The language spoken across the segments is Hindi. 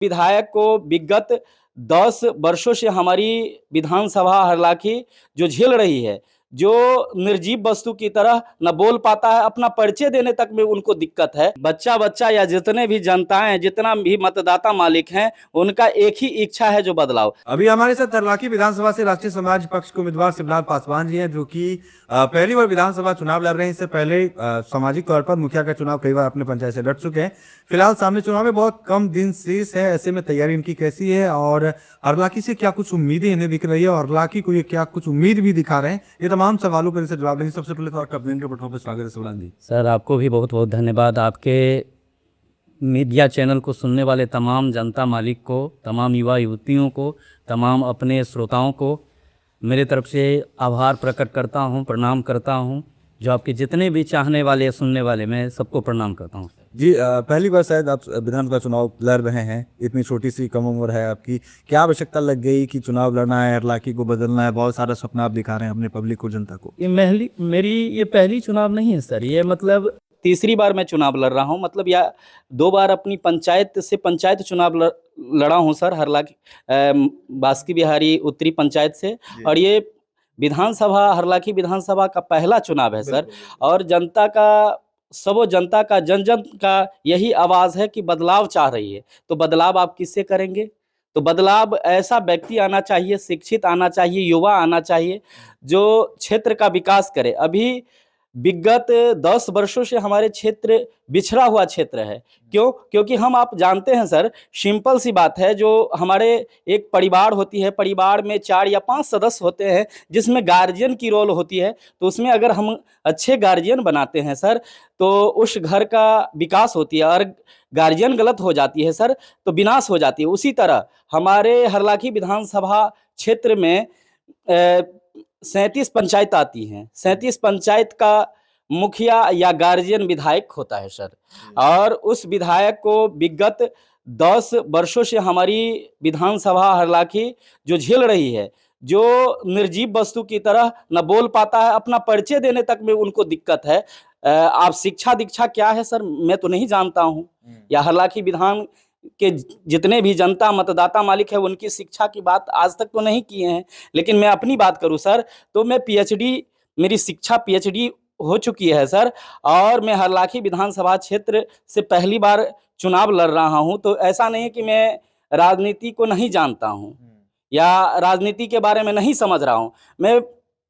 विधायक को विगत 10 वर्षों से हमारी विधानसभा हरलाखी जो झेल रही है, जो निर्जीव वस्तु की तरह न बोल पाता है, अपना परिचय देने तक में उनको दिक्कत है। बच्चा या जितने भी जनताएं हैं, जितना भी मतदाता मालिक हैं, उनका एक ही इच्छा है, जो बदलाव। अभी हमारे साथ हरलाखी विधानसभा से राष्ट्रीय समाज पक्ष के उम्मीदवार शिवलाल पासवान जी हैं, जो कि पहली बार विधानसभा चुनाव लड़ रहे हैं। इससे पहले सामाजिक तौर पर मुखिया का चुनाव कई बार अपने पंचायत से लड़ चुके हैं। फिलहाल सामने चुनाव में बहुत कम दिन शेष है, ऐसे में तैयारी इनकी कैसी है और हरलाखी से क्या कुछ उम्मीदें इन्हें दिख रही है और हरलाखी को ये क्या कुछ उम्मीद भी दिखा रहे हैं, ये तमाम सवालों पर इनसे जवाब देंगे। सबसे पहले तो आपका के पटों पर स्वागत है शिवलाल जी। सर, आपको भी बहुत बहुत धन्यवाद। आपके मीडिया चैनल को सुनने वाले तमाम जनता मालिक को, तमाम युवा युवतियों को, तमाम अपने श्रोताओं को मेरे तरफ से आभार प्रकट करता हूं, प्रणाम करता हूं। जो आपके जितने भी चाहने वाले, सुनने वाले, मैं सबको प्रणाम करता हूं। जी, पहली बार शायद आप विधानसभा चुनाव लड़ रहे हैं, इतनी छोटी सी कम उम्र है आपकी, क्या आवश्यकता लग गई कि चुनाव लड़ना है, हरलाखी को बदलना है? बहुत सारा सपना आप दिखा रहे हैं अपने पब्लिक को, जनता को। मेरी ये पहली चुनाव नहीं है सर, ये मतलब तीसरी बार मैं चुनाव लड़ रहा हूँ, मतलब या 2 बार अपनी पंचायत से पंचायत चुनाव लड़ा हूँ सर, हरलाखी बास्की बिहारी उत्तरी पंचायत से। और ये विधानसभा, हरलाखी विधानसभा का पहला चुनाव है सर। और जनता का, सबो जनता का, जन जन का यही आवाज़ है कि बदलाव चाह रही है। तो बदलाव आप किससे करेंगे? तो बदलाव ऐसा व्यक्ति आना चाहिए, शिक्षित आना चाहिए, युवा आना चाहिए, जो क्षेत्र का विकास करे। अभी विगत 10 वर्षों से हमारे क्षेत्र बिछड़ा हुआ क्षेत्र है। क्यों? क्योंकि हम, आप जानते हैं सर, सिंपल सी बात है, जो हमारे एक परिवार होती है, परिवार में 4 या 5 सदस्य होते हैं, जिसमें गार्जियन की रोल होती है। तो उसमें अगर हम अच्छे गार्जियन बनाते हैं सर, तो उस घर का विकास होती है। और गार्जियन गलत हो जाती है सर, तो विनाश हो जाती है। उसी तरह हमारे हरलाखी विधानसभा क्षेत्र में 37 पंचायत आती हैं। 37 पंचायत का मुखिया या गार्जियन विधायक होता है सर। और उस विधायक को विगत 10 वर्षों से हमारी विधानसभा हरलाखी जो झेल रही है, जो निर्जीव वस्तु की तरह न बोल पाता है, अपना परिचय देने तक में उनको दिक्कत है। आप शिक्षा दीक्षा क्या है सर, मैं तो नहीं जानता हूँ। या हरलाखी विधान के जितने भी जनता मतदाता मालिक है, उनकी शिक्षा की बात आज तक तो नहीं किए हैं। लेकिन मैं अपनी बात करूं सर, तो मैं पीएचडी, मेरी शिक्षा पीएचडी हो चुकी है सर। और मैं हरलाखी विधानसभा क्षेत्र से पहली बार चुनाव लड़ रहा हूं। तो ऐसा नहीं है कि मैं राजनीति को नहीं जानता हूं या राजनीति के बारे में नहीं समझ रहा हूं। मैं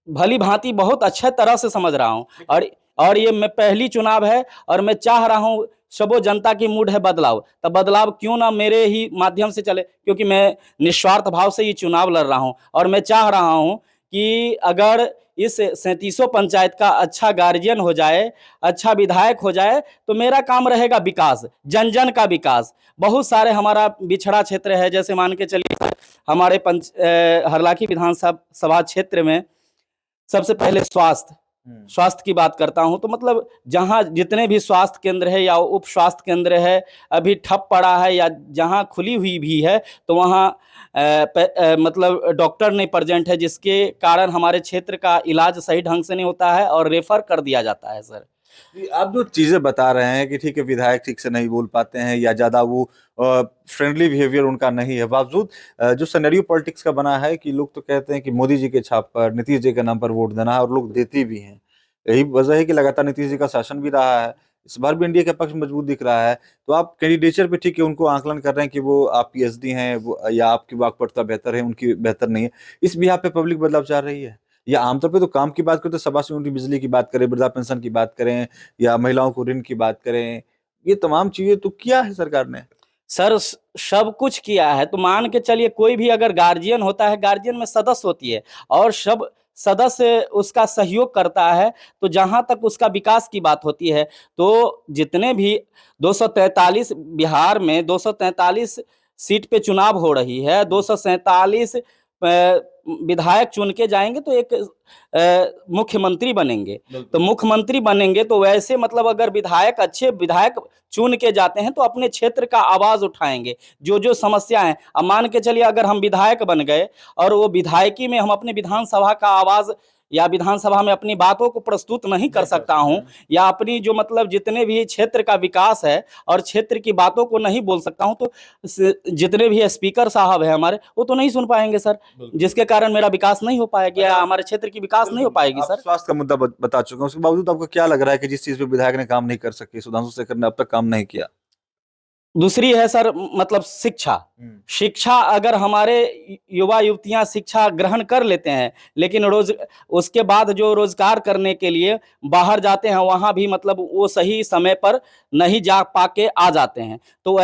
भली भांति बहुत अच्छे तरह से समझ रहा हूं। और ये मैं पहली चुनाव है, और मैं चाह रहा हूं, सबो जनता की मूड है बदलाव। तब बदलाव क्यों ना मेरे ही माध्यम से चले, क्योंकि मैं निस्वार्थ भाव से ये चुनाव लड़ रहा हूं। और मैं चाह रहा हूं कि अगर इस 37 पंचायत का अच्छा गार्जियन हो जाए, अच्छा विधायक हो जाए, तो मेरा काम रहेगा विकास, जन जन का विकास। बहुत सारे हमारा बिछड़ा क्षेत्र है, जैसे मान के चलिए हमारे हरलाखी विधानसभा क्षेत्र में सबसे पहले स्वास्थ्य की बात करता हूं। तो मतलब जहां जितने भी स्वास्थ्य केंद्र है या उप स्वास्थ्य केंद्र है, अभी ठप पड़ा है, या जहां खुली हुई भी है, तो वहां मतलब डॉक्टर नहीं प्रेजेंट है, जिसके कारण हमारे क्षेत्र का इलाज सही ढंग से नहीं होता है और रेफर कर दिया जाता है सर। आप जो चीजें बता रहे हैं कि ठीक है, विधायक ठीक से नहीं बोल पाते हैं या ज्यादा वो फ्रेंडली बिहेवियर उनका नहीं है, बावजूद जो सिनेरियो पॉलिटिक्स का बना है कि लोग तो कहते हैं कि मोदी जी के छाप पर, नीतीश जी के नाम पर वोट देना है, और लोग देते भी हैं। यही वजह है कि लगातार नीतीश जी का शासन भी रहा है, इस बार भी एनडीए का पक्ष मजबूत दिख रहा है। तो आप कैंडिडेचर पे ठीक है उनको आकलन कर रहे हैं कि वो आप पीएचडी हैं, वो या आपकी वाकपटुता बेहतर है, उनकी बेहतर नहीं है। इस बिहार पे पब्लिक बदलाव चाह रही है, या आमतौर पे तो काम की बात करें तो सभा से उनकी बिजली की बात करें, वृद्धा पेंशन की बात करें, या महिलाओं को ऋण की बात करें, ये तमाम चीजें तो किया है सरकार ने। सर सब कुछ किया है। तो मान के चलिए, कोई भी अगर गार्जियन होता है, गार्जियन में सदस्य होती है, और सब सदस्य उसका सहयोग करता है, तो जहां तक उसका विकास की बात होती है, तो जितने भी 243 बिहार में 243 सीट पे चुनाव हो रही है, 247 विधायक चुन के जाएंगे, तो एक मुख्यमंत्री बनेंगे। तो मुख्यमंत्री बनेंगे, तो वैसे मतलब अगर विधायक, अच्छे विधायक चुन के जाते हैं, तो अपने क्षेत्र का आवाज उठाएंगे, जो जो समस्या है। अब मान के चलिए, अगर हम विधायक बन गए और वो विधायकी में हम अपने विधानसभा का आवाज या विधानसभा में अपनी बातों को प्रस्तुत नहीं कर सकता हूँ, या अपनी जो मतलब जितने भी क्षेत्र का विकास है और क्षेत्र की बातों को नहीं बोल सकता हूँ, तो जितने भी स्पीकर साहब है हमारे, वो तो नहीं सुन पाएंगे सर, जिसके कारण मेरा विकास नहीं हो पाएगा या हमारे क्षेत्र की विकास नहीं हो पाएगी आप सर। स्वास्थ्य का मुद्दा बता चुके हैं, उसके बावजूद आपको क्या लग रहा है कि जिस चीज पे विधायक ने काम नहीं कर सके, सुधांशु शेखर ने अब तक काम नहीं किया? दूसरी है सर मतलब शिक्षा। शिक्षा अगर हमारे युवा युवतियां शिक्षा ग्रहण कर लेते हैं, लेकिन उसके बाद जो रोजगार करने के लिए बाहर जाते हैं, वहां भी मतलब वो सही समय पर नहीं जा पाके आ जाते हैं। तो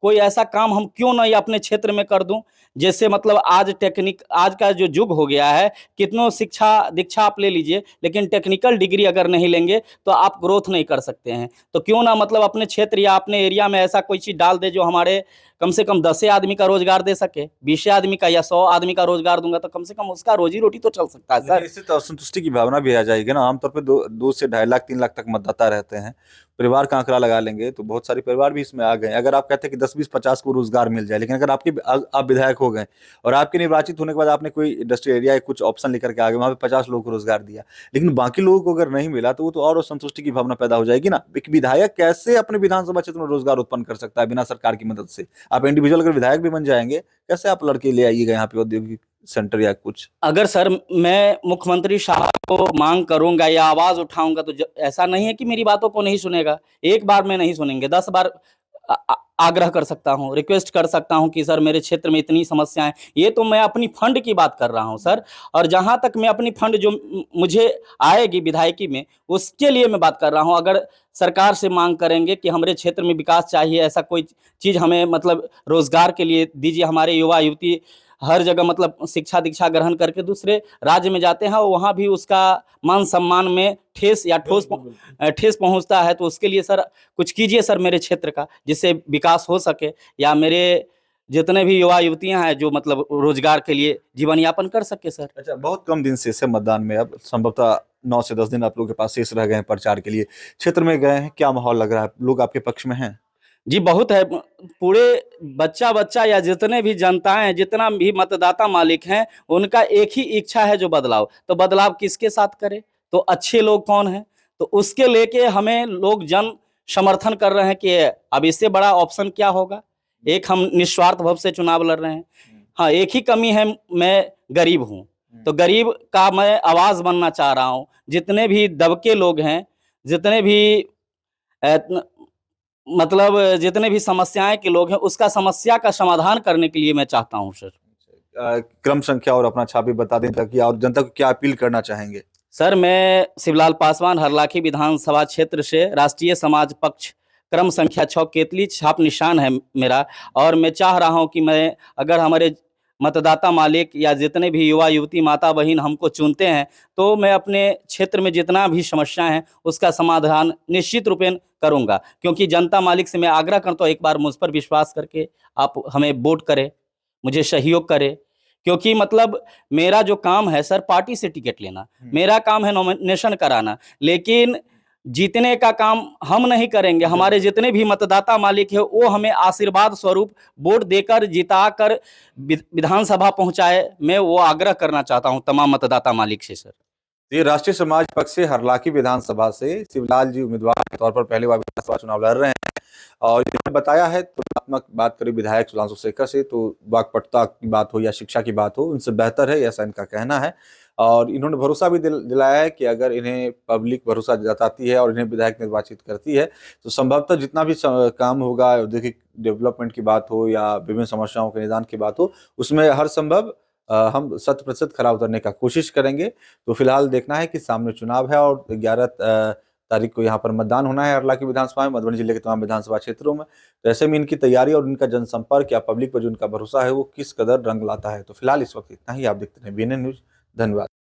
कोई ऐसा काम हम क्यों नहीं अपने क्षेत्र में कर दूं, जैसे मतलब आज का जो युग हो गया है, कितनों शिक्षा दीक्षा आप ले लीजिए, लेकिन टेक्निकल डिग्री अगर नहीं लेंगे तो आप ग्रोथ नहीं कर सकते हैं। तो क्यों ना मतलब अपने क्षेत्र या अपने एरिया में ऐसा कोई चीज डाल दे जो हमारे कम से कम 10 आदमी का रोजगार दे सके, 20 आदमी का या 100 आदमी का रोजगार दूंगा तो कम से कम उसका रोजी रोटी तो चल सकता है सर। इससे तो असंतुष्टि की भावना भी आ जाएगी ना। आमतौर पे 2 से 2.5 लाख 3 लाख तक मतदाता रहते हैं, परिवार का आंकड़ा लगा लेंगे तो बहुत सारे परिवार भी इसमें आ गए। अगर आप कहते हैं कि 10 20 50 को रोजगार मिल जाए, लेकिन अगर आप विधायक हो गए और आपके निर्वाचित होने के बाद आपने कोई इंडस्ट्रियल एरिया या कुछ ऑप्शन लेकर के आ गए, वहां पे 50 लोगों को रोजगार दिया, लेकिन बाकी लोगों को अगर नहीं मिला, तो वो तो और असंतुष्टि की भावना पैदा हो जाएगी ना। एक विधायक कैसे अपने विधानसभा क्षेत्र में रोजगार उत्पन्न कर सकता है बिना सरकार की मदद से? आप इंडिविजुअल अगर विधायक भी बन जाएंगे, कैसे आप लड़के ले आइएगा यहाँ पे औद्योगिक सेंटर या कुछ? अगर सर मैं मुख्यमंत्री साहब को मांग करूंगा या आवाज उठाऊंगा तो ऐसा नहीं है कि मेरी बातों को नहीं सुनेगा। एक बार में नहीं सुनेंगे, 10 बार आग्रह कर सकता हूं, रिक्वेस्ट कर सकता हूं कि सर मेरे क्षेत्र में इतनी समस्याएं। ये तो मैं अपनी फंड की बात कर रहा हूं सर, और जहां तक मैं अपनी फंड जो मुझे आएगी विधायकी में, उसके लिए मैं बात कर रहा हूं। अगर सरकार से मांग करेंगे कि हमारे क्षेत्र में विकास चाहिए, ऐसा कोई चीज हमें मतलब रोजगार के लिए दीजिए, हमारे युवा युवती हर जगह मतलब शिक्षा दीक्षा ग्रहण करके दूसरे राज्य में जाते हैं, वहां भी उसका मान सम्मान में ठेस पहुंचता है। तो उसके लिए सर कुछ कीजिए सर मेरे क्षेत्र का, जिससे विकास हो सके, या मेरे जितने भी युवा युवतियां हैं जो मतलब रोजगार के लिए जीवन यापन कर सके सर। अच्छा, बहुत कम दिन शेष है मतदान में, अब संभवतः 9 से 10 दिन आप लोगों के पास शेष रह गए हैं प्रचार के लिए। क्षेत्र में गए हैं, क्या माहौल लग रहा है? लोग आपके पक्ष में हैं? जी बहुत है। पूरे बच्चा या जितने भी जनताएं, जितना भी मतदाता मालिक हैं, उनका एक ही इच्छा है जो बदलाव। तो बदलाव किसके साथ करे, तो अच्छे लोग कौन हैं, तो उसके लेके हमें लोग जन समर्थन कर रहे हैं कि अब इससे बड़ा ऑप्शन क्या होगा। एक हम निस्वार्थ भाव से चुनाव लड़ रहे हैं। हाँ, एक ही कमी है, मैं गरीब हूँ, तो गरीब का मैं आवाज बनना चाह रहा हूँ। जितने भी दबके लोग हैं, जितने भी मतलब जितने भी समस्याएं के लोग हैं, उसका समस्या का समाधान करने के लिए मैं चाहता हूं सर। क्रम संख्या और अपना छाप भी बता दें ताकि और जनता को क्या अपील करना चाहेंगे? सर मैं शिवलाल पासवान, हरलाखी विधानसभा क्षेत्र से, राष्ट्रीय समाज पक्ष, क्रम संख्या 6 केतली छाप निशान है मेरा। और मैं चाह रहा हूं कि मैं अगर हमारे मतदाता मालिक या जितने भी युवा युवती माता बहन हमको चुनते हैं, तो मैं अपने क्षेत्र में जितना भी समस्या है उसका समाधान निश्चित रूपेण करूंगा। क्योंकि जनता मालिक से मैं आग्रह करता हूँ, एक बार मुझ पर विश्वास करके आप हमें वोट करें, मुझे सहयोग करें। क्योंकि मतलब मेरा जो काम है सर, पार्टी से टिकट लेना, मेरा काम है नॉमिनेशन कराना, लेकिन जीतने का काम हम नहीं करेंगे। हमारे जितने भी मतदाता मालिक है वो हमें आशीर्वाद स्वरूप वोट देकर जिताकर विधानसभा पहुंचाए। मैं वो आग्रह करना चाहता हूं तमाम मतदाता मालिक से सर। ये राष्ट्रीय समाज पक्ष से हरलाखी विधानसभा से शिवलाल जी उम्मीदवार के तौर पर पहली बार विधानसभा चुनाव लड़ रहे हैं, और इन्होंने बताया है, तुलनात्मक बात करें विधायक सुधांशु शेखर से तो वाकपटुता की बात हो या शिक्षा की बात हो, उनसे बेहतर है, ऐसा इनका कहना है। और इन्होंने भरोसा भी दिलाया है कि अगर इन्हें पब्लिक भरोसा जताती है और इन्हें विधायक निर्वाचित करती है, तो संभवतः जितना भी काम होगा, औद्योगिक डेवलपमेंट की बात हो या विभिन्न समस्याओं के निदान की बात हो, उसमें हर संभव हम 100% खरा उतरने का कोशिश करेंगे। तो फिलहाल देखना है कि सामने चुनाव है और 11 तारीख को यहाँ पर मतदान होना है हरलाखी विधानसभा में, मधुबनी जिले के तमाम विधानसभा क्षेत्रों में। तो ऐसे में इनकी तैयारी और इनका जनसंपर्क या पब्लिक पर जो इनका भरोसा है वो किस कदर रंग लाता है। तो फिलहाल इस वक्त इतना ही। आप देखते रहे BNN न्यूज। धन्यवाद।